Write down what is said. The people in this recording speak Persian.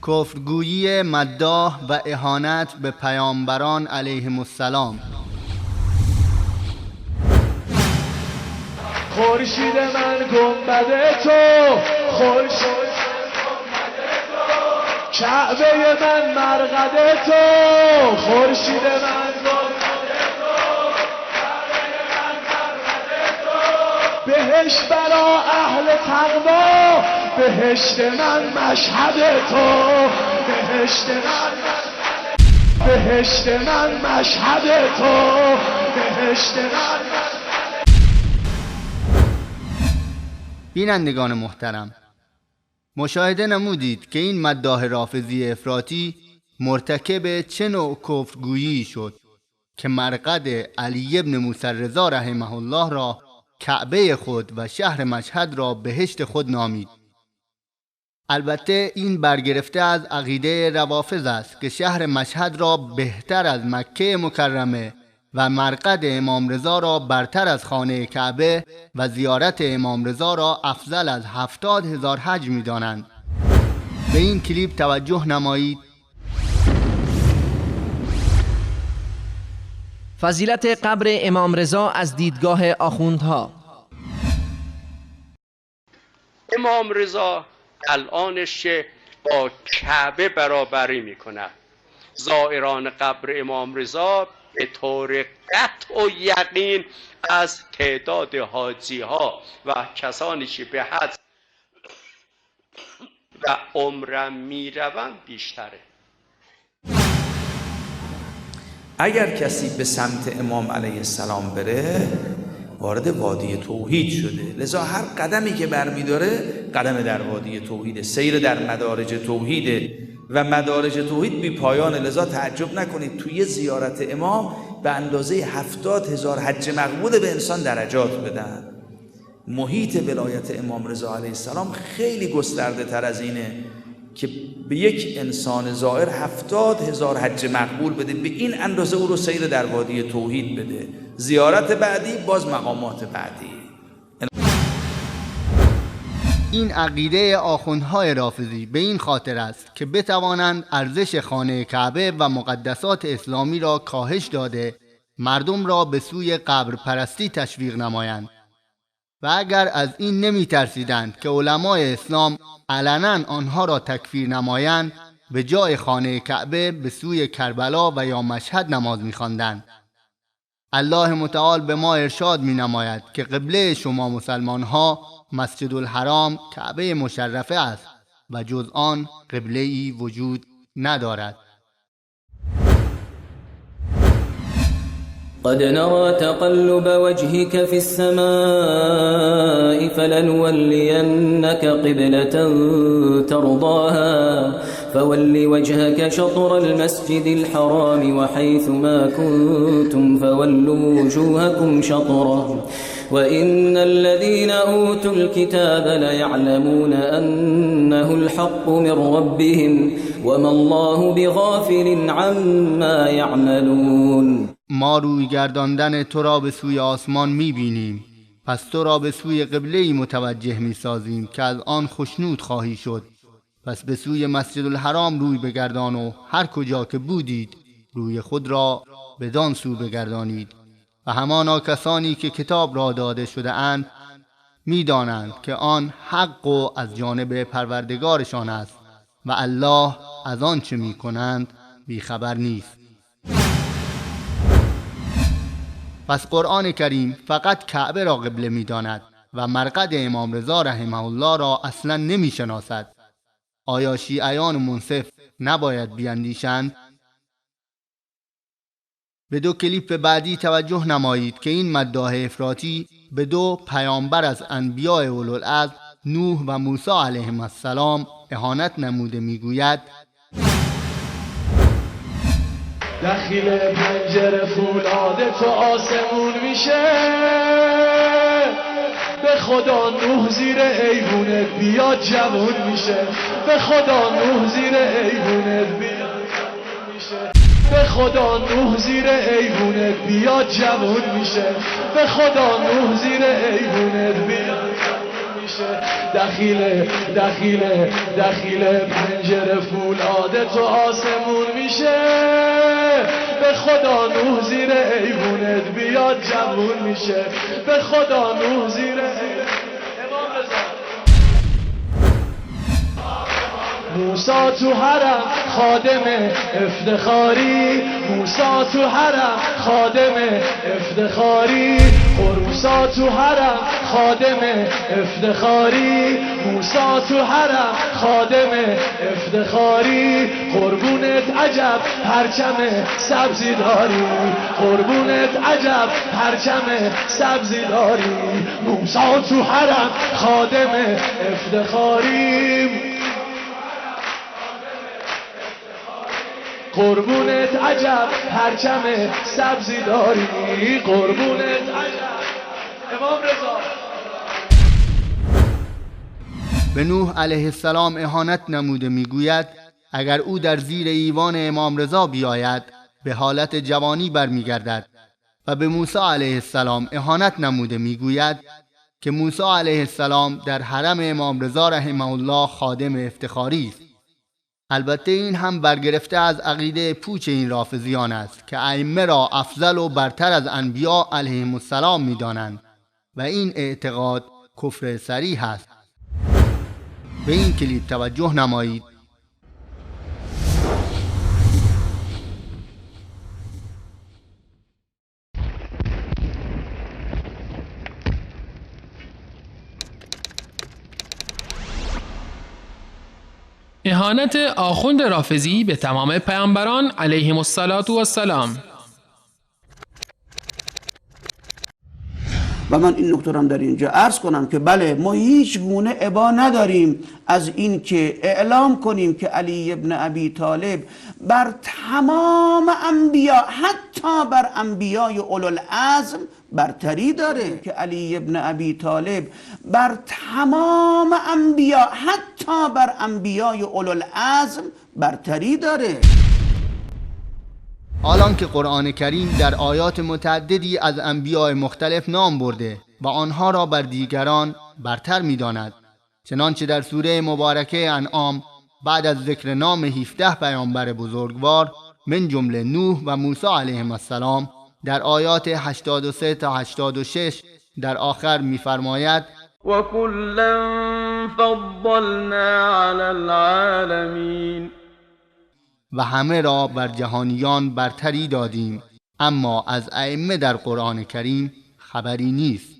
کفرگویی مداح و اهانت به پیامبران علیهم السلام. خورشید من گنبد تو، خورشید کعبه من مرقد تو، خورشید من گنبد تو، کعبه من مرقد تو، بهشت برا اهل تقوا، بهشت من مشهد تو، بهشت من مشهد، بهشت من مشهد تو، بهشت من مشهد. بینندگان محترم، مشاهده نمودید که این مداح رافضی افراطی مرتکب چه نوع کفرگویی شد که مرقد علی ابن موسی رضا رحمه الله را کعبه خود و شهر مشهد را بهشت خود نامید. البته این برگرفته از عقیده روافض است که شهر مشهد را بهتر از مکه مکرمه و مرقد امام رضا را برتر از خانه کعبه و زیارت امام رضا را افضل از 70,000 حج می دانند. به این کلیپ توجه نمایید. فضیلت قبر امام رضا از دیدگاه آخوندها. امام رضا الانش با کعبه برابری میکنه. زائران قبر امام رضا به طور قطع و یقین از تعداد حاجی ها و کسانی که به حج و عمره میروند بیشتره. اگر کسی به سمت امام علیه السلام بره وارد وادی توحید شده، لذا هر قدمی که برمیداره قدم در وادی توحیده، سیر در مدارج توحیده و مدارج توحید بی پایانه. لذا تعجب نکنید توی زیارت امام به اندازه 70,000 حج مقبول به انسان درجات بدن. محیط ولایت امام رضا علیه السلام خیلی گسترده تر از اینه که به یک انسان زائر 70,000 حج مقبول بده، به این اندازه او رو سیر در وادی توحید بده. زیارت بعدی باز مقامات بعدی. این عقیده آخوندهای رافضی به این خاطر است که بتوانند ارزش خانه کعبه و مقدسات اسلامی را کاهش داده مردم را به سوی قبر پرستی تشویق نمایند. و اگر از این نمی ترسیدند که علمای اسلام علنا آنها را تکفیر نمایند، به جای خانه کعبه به سوی کربلا و یا مشهد نماز می خواندند. الله متعال به ما ارشاد می نماید که قبله شما مسلمان ها مسجد الحرام کعبه مشرفه است و جز آن قبله ای وجود ندارد. قد نرى تقلب وجهك في السماء فلنولينك قبلة ترضاها فول وجهك شطر المسجد الحرام وحيث ما كنتم فولوا وجوهكم شطره وإن الذين أوتوا الكتاب ليعلمون أنه الحق من ربهم وما الله بغافل عما يعملون. ما روی گرداندن تو را به سوی آسمان می بینیم، پس تو را به سوی قبله‌ای متوجه می سازیم که از آن خشنود خواهی شد. پس به سوی مسجد الحرام روی بگردان و هر کجا که بودید روی خود را بدان سو بگردانید. و همانا کسانی که کتاب را داده شده اند می دانند که آن حق و از جانب پروردگارشان است و الله از آن چه می کنند بیخبر نیست. پس قرآن کریم فقط کعبه را قبله می داند و مرقد امام رضا رحمه الله را اصلا نمی شناسد. آیا شیعیان منصف نباید بیندیشند؟ به دو کلیپ بعدی توجه نمایید که این مداح افراطی به دو پیامبر از انبیاء اولوالعزم نوح و موسی علیهم السلام اهانت نموده میگوید: دخیل پنجره فولاده تو آسمون میشه، به خدا نوح زیر ایوونت بیاد جوون میشه، به خدا نوح زیر ایوونت بیاد جوون میشه، به خدا نوح زیر ایوونت بیاد جوون میشه، به خدا نوح زیر ایوونت بیاد جوون میشه. میشه دخیل پنجره فولاد تو آسمون میشه به خدا نوح زیر ایوونت بیاد جوون میشه به خدا نوح زیر امام رضا موسا تو حرم خادم افتخاری موسا تو حرم خادم افتخاری موسا تو حرم خادم افتخاری موسا تو حرم خادم افتخاری قربونت عجب پرچم سبزی داری قربونت عجب پرچم سبزی داری موسا تو حرم خادم افتخاری قربونت عجب پرچم سبزی داری قربونت عجب امام رضا به نوح علیه السلام اهانت نموده میگوید اگر او در زیر ایوان امام رضا بیاید به حالت جوانی برمیگردد و به موسی علیه السلام اهانت نموده میگوید که موسی علیه السلام در حرم امام رضا رحمه الله خادم افتخاری است. البته این هم برگرفته از عقیده پوچ این رافضیان است که ائمه را افضل و برتر از انبیا علیهم السلام می‌دانند و این اعتقاد کفر صریح است. به این کلیپ توجه نمایید. اهانت آخوند رافضی به تمام پیامبران علیهم السلام. و من این نکته هم در اینجا عرض کنم که بله ما هیچ گونه ابا نداریم از این که اعلام کنیم که علی ابن ابی طالب بر تمام انبیا حتی بر انبیای اولوالعزم برتری داره که علی ابن ابی طالب بر تمام انبیا حتی بر انبیای اولوالعزم برتری داره. حالان که قرآن کریم در آیات متعددی از انبیاء مختلف نام برده و آنها را بر دیگران برتر می‌داند، چنانچه در سوره مبارکه انعام بعد از ذکر نام 17 پیامبر بزرگوار من جمله نوح و موسی علیهم السلام در آیات 83 تا 86 در آخر می‌فرماید و کلا فضلنا علی العالمین و همه را بر جهانیان برتری دادیم، اما از ائمه در قرآن کریم خبری نیست.